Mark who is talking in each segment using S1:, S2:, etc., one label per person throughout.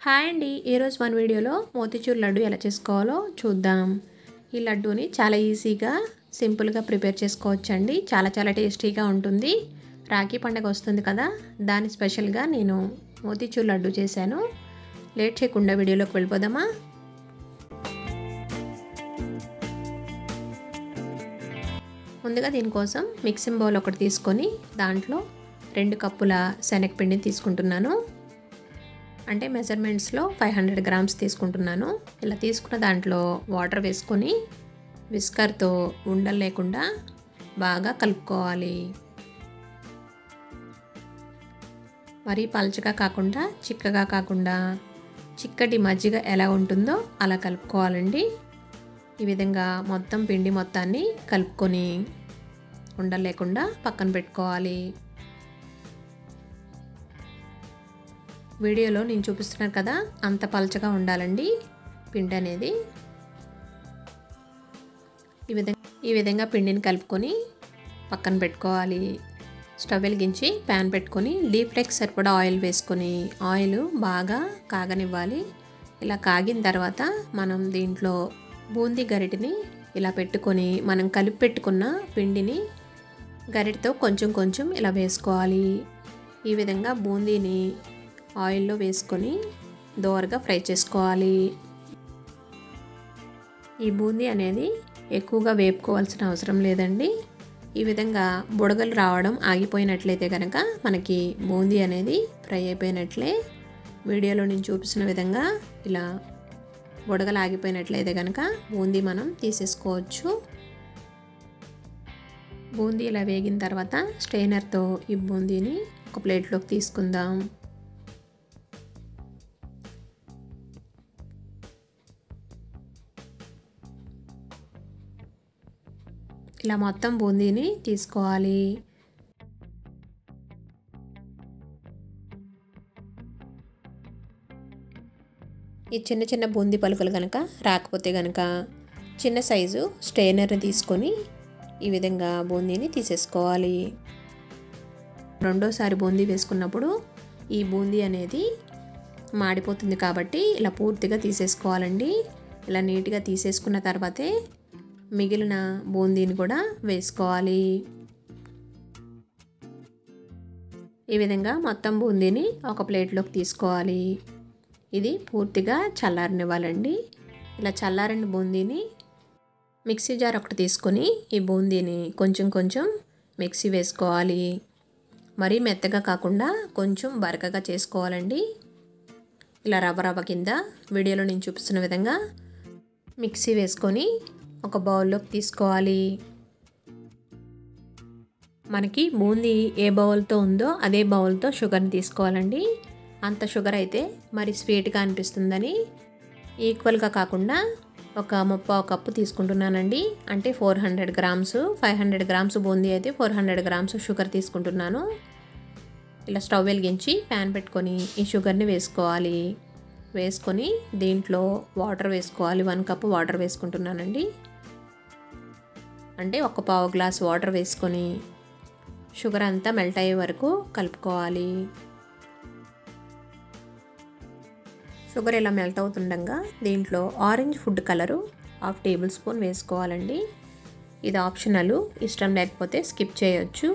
S1: Hi అండి, ఈరోజు మన వీడియోలో మోతీచూర్ లడ్డు ఎలా చేసుకోవాలో చూద్దాం. ఈ లడ్డూని చాలా ఈజీగా సింపుల్గా ప్రిపేర్ చేసుకోవచ్చండి. చాలా టేస్టీగా ఉంటుంది. రాఖీ పండుగ వస్తుంది కదా, దాని స్పెషల్గా నేను మోతీచూర్ లడ్డు చేశాను. లేట్ చేయకుండా వీడియోలోకి వెళ్ళిపోదామా. ముందుగా దీనికోసం మిక్సింగ్ బౌల్ ఒకటి తీసుకొని దాంట్లో 2 కప్పుల శనగపిండిని తీసుకుంటున్నాను. అంటే మెజర్మెంట్స్లో 500 గ్రామ్స్ తీసుకుంటున్నాను. ఇలా తీసుకున్న దాంట్లో వాటర్ వేసుకొని విస్కర్తో ఉండలు లేకుండా బాగా కలుపుకోవాలి. మరీ పల్చగా కాకుండా చిక్కగా కాకుండా చిక్కటి మజ్జిగ ఎలా ఉంటుందో అలా కలుపుకోవాలండి. ఈ విధంగా మొత్తం పిండి మొత్తాన్ని కలుపుకొని ఉండలు లేకుండా పక్కన పెట్టుకోవాలి. వీడియోలో నేను చూపిస్తున్నాను కదా, అంత పల్చగా ఉండాలండి పిండి అనేది. ఈ విధంగా పిండిని కలుపుకొని పక్కన పెట్టుకోవాలి. స్టవ్ వెలిగించి ప్యాన్ పెట్టుకొని డీప్ ఫ్రైకి సరిపడా ఆయిల్ వేసుకొని ఆయిల్ బాగా కాగనివ్వాలి. ఇలా కాగిన తర్వాత మనం దీంట్లో బూందీ గరిటెని ఇలా పెట్టుకొని మనం కలిపి పెట్టుకున్న పిండిని గరిటెతో కొంచెం ఇలా వేసుకోవాలి. ఈ విధంగా బూందీని ఆయిల్లో వేసుకొని దోరగా ఫ్రై చేసుకోవాలి. ఈ బూందీ అనేది ఎక్కువగా వేపుకోవాల్సిన అవసరం లేదండి. ఈ విధంగా బుడగలు రావడం ఆగిపోయినట్లయితే కనుక మనకి బూందీ అనేది ఫ్రై అయిపోయినట్లే. వీడియోలో నేను చూపిస్తున్న విధంగా ఇలా బుడగలు ఆగిపోయినట్లయితే కనుక బూందీ మనం తీసేసుకోవచ్చు. బూందీ ఇలా వేగిన తర్వాత స్ట్రైనర్తో ఈ బూందీని ఒక ప్లేట్లోకి తీసుకుందాం. ఇలా మొత్తం బూందీని తీసుకోవాలి. ఈ చిన్న బూందీ పలుకులు కనుక రాకపోతే కనుక చిన్న సైజు స్ట్రైనర్ని తీసుకొని ఈ విధంగా బూందీని తీసేసుకోవాలి. రెండోసారి బూందీ వేసుకున్నప్పుడు ఈ బూందీ అనేది మాడిపోతుంది కాబట్టి ఇలా పూర్తిగా తీసేసుకోవాలండి. ఇలా నీట్గా తీసేసుకున్న తర్వాతే మిగిలిన బూందీని కూడా వేసుకోవాలి. ఈ విధంగా మొత్తం బూందీని ఒక ప్లేట్లోకి తీసుకోవాలి. ఇది పూర్తిగా చల్లారనివ్వాలండి. ఇలా చల్లారిన బూందీని మిక్సీ జార్ ఒకటి తీసుకొని ఈ బూందీని కొంచెం మిక్సీ వేసుకోవాలి. మరీ మెత్తగా కాకుండా కొంచెం బరకగా చేసుకోవాలండి. ఇలా రవ్వ కింద వీడియోలో నేను చూపిస్తున్న విధంగా మిక్సీ వేసుకొని ఒక బౌల్లోకి తీసుకోవాలి. మనకి బూందీ ఏ బౌల్తో ఉందో అదే బౌల్తో షుగర్ని తీసుకోవాలండి. అంత షుగర్ అయితే మరి స్వీట్గా అనిపిస్తుందని ఈక్వల్గా కాకుండా ఒక 30 కప్పు తీసుకుంటున్నానండి. అంటే 400 గ్రామ్స్, 500 గ్రామ్స్ బూందీ అయితే 400 గ్రామ్స్ షుగర్ తీసుకుంటున్నాను. ఇలా స్టవ్ వెలిగించి ప్యాన్ పెట్టుకొని ఈ షుగర్ని వేసుకోవాలి. వేసుకొని దీంట్లో వాటర్ వేసుకోవాలి. 1 కప్పు వాటర్ వేసుకుంటున్నానండి. అంటే ఒక పావు గ్లాస్ వాటర్ వేసుకొని షుగర్ అంతా మెల్ట్ అయ్యే వరకు కలుపుకోవాలి. షుగర్ ఇలా మెల్ట్ అవుతుండగా దీంట్లో orange food colour 1/2 table spoon వేసుకోవాలండి. ఇది ఆప్షనల్, ఇష్టం లేకపోతే స్కిప్ చేయొచ్చు.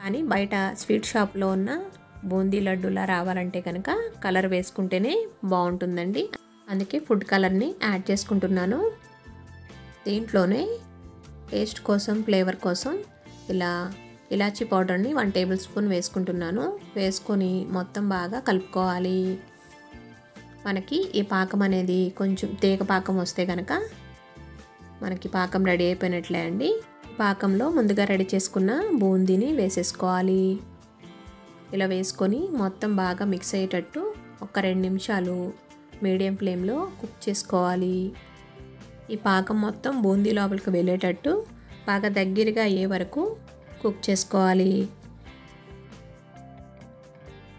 S1: కానీ బయట స్వీట్ షాప్లో ఉన్న బూందీ లడ్డూలా రావాలంటే కనుక కలర్ వేసుకుంటేనే బాగుంటుందండి. అందుకే ఫుడ్ కలర్ని యాడ్ చేసుకుంటున్నాను. దీంట్లోనే టేస్ట్ కోసం, ఫ్లేవర్ కోసం ఇలా ఇలాచీ పౌడర్ని 1 టేబుల్ స్పూన్ వేసుకుంటున్నాను. వేసుకొని మొత్తం బాగా కలుపుకోవాలి. మనకి ఈ పాకం అనేది కొంచెం తేగ పాకం వస్తే కనుక మనకి పాకం రెడీ అయిపోయినట్లే అండి. పాకంలో ముందుగా రెడీ చేసుకున్న బూందీని వేసేసుకోవాలి. ఇలా వేసుకొని మొత్తం బాగా మిక్స్ అయ్యేటట్టు ఒక 2 నిమిషాలు మీడియం ఫ్లేమ్లో కుక్ చేసుకోవాలి. ఈ పాకం మొత్తం బూందీ లోపలికి వెళ్ళేటట్టు బాగా దగ్గరగా అయ్యే వరకు కుక్ చేసుకోవాలి.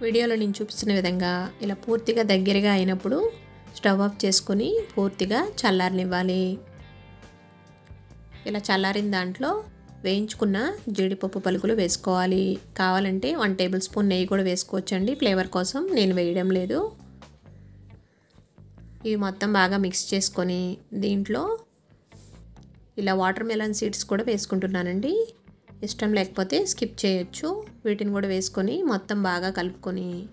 S1: వీడియోలో నేను చూపిస్తున్న విధంగా ఇలా పూర్తిగా దగ్గరగా అయినప్పుడు స్టవ్ ఆఫ్ చేసుకొని పూర్తిగా చల్లారనివ్వాలి. ఇలా చల్లారిన దాంట్లో వేయించుకున్న జీడిపప్పు పలుకులు వేసుకోవాలి. కావాలంటే 1 టేబుల్ స్పూన్ నెయ్యి కూడా వేసుకోవచ్చండి ఫ్లేవర్ కోసం. నేను వేయడం లేదు. ఇవి మొత్తం బాగా మిక్స్ చేసుకొని దీంట్లో ఇలా వాటర్ మెలన్ సీడ్స్ కూడా వేసుకుంటున్నానండి. ఇష్టం లేకపోతే స్కిప్ చేయొచ్చు. వీటిని కూడా వేసుకొని మొత్తం బాగా కలుపుకొని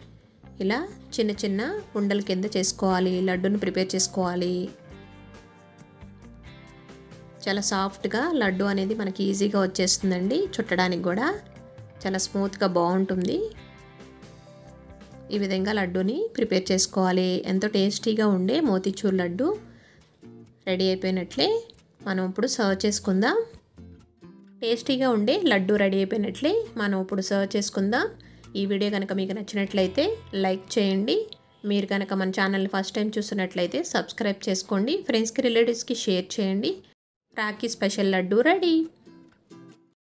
S1: ఇలా చిన్న చిన్న ఉండల కింద చేసుకోవాలి. లడ్డూని ప్రిపేర్ చేసుకోవాలి. చాలా సాఫ్ట్గా లడ్డు అనేది మనకి ఈజీగా వచ్చేస్తుందండి. చుట్టడానికి కూడా చాలా స్మూత్గా బాగుంటుంది. ఈ విధంగా లడ్డూని ప్రిపేర్ చేసుకోవాలి. ఎంతో టేస్టీగా ఉండే మోతీచూర్ లడ్డు రెడీ అయిపోయినట్లే. మనం ఇప్పుడు సర్వ్ చేసుకుందాం. టేస్టీగా ఉండే లడ్డు రెడీ అయిపోయినట్లే. మనం ఇప్పుడు సర్వ్ చేసుకుందాం. ఈ వీడియో కనుక మీకు నచ్చినట్లయితే లైక్ చేయండి. మీరు కనుక మన ఛానల్ని ఫస్ట్ టైం చూస్తున్నట్లయితే సబ్స్క్రైబ్ చేసుకోండి. ఫ్రెండ్స్కి రిలేటివ్స్కి షేర్ చేయండి. Rakhi special laddu ready.